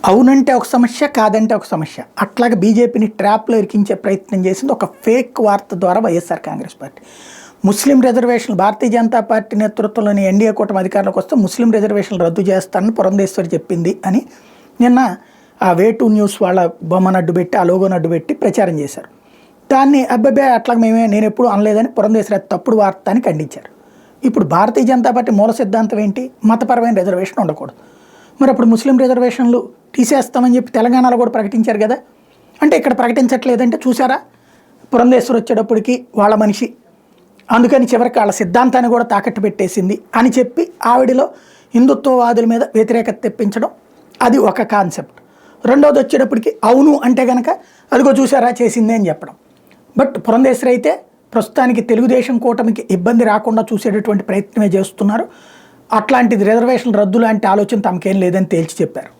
అవునంటే ఒక సమస్య, కాదంటే ఒక సమస్య. అట్లాగే బీజేపీని ట్రాప్‌లో ఇరికించే ప్రయత్నం చేసింది ఒక ఫేక్ వార్త ద్వారా వైఎస్ఆర్ కాంగ్రెస్ పార్టీ. ముస్లిం రిజర్వేషన్లు భారతీయ జనతా పార్టీ నేతృత్వంలోని ఎన్డీఏ కూటమి అధికారంలోకి వస్తే ముస్లిం రిజర్వేషన్లు రద్దు చేస్తానని పురంధేశ్వరి చెప్పింది అని నిన్న ఆ వే2 న్యూస్ వాళ్ళ బొమ్మను అడ్డుపెట్టి, ఆ లోగోను అడ్డుపెట్టి ప్రచారం చేశారు. దాన్ని అబ్బబ్బే అట్లా నేనెప్పుడు అనలేదని పురంధేశ్వరి తప్పుడు వార్త అని ఖండించారు. ఇప్పుడు భారతీయ జనతా పార్టీ మూల సిద్ధాంతం ఏంటి? మతపరమైన రిజర్వేషన్ ఉండకూడదు. మరి అప్పుడు ముస్లిం రిజర్వేషన్లు తీసేస్తామని చెప్పి తెలంగాణలో కూడా ప్రకటించారు కదా. అంటే ఇక్కడ ప్రకటించట్లేదంటే చూసారా, పురంధేశ్వరి వచ్చేటప్పటికి వాళ్ళ మనిషి, అందుకని చివరికి వాళ్ళ సిద్ధాంతాన్ని కూడా తాకట్టు పెట్టేసింది అని చెప్పి ఆవిడలో హిందుత్వవాదుల మీద వ్యతిరేకత తెప్పించడం, అది ఒక కాన్సెప్ట్. రెండోది వచ్చేటప్పటికి అవును అంటే కనుక అదిగో చూసారా చేసింది అని చెప్పడం. బట్ పురంధేశ్వరి అయితే ప్రస్తుతానికి తెలుగుదేశం కూటమికి ఇబ్బంది రాకుండా చూసేటటువంటి ప్రయత్నమే చేస్తున్నారు. అట్లాంటిది రిజర్వేషన్ రద్దు లాంటి ఆలోచన తమకేం లేదని తేల్చి చెప్పారు.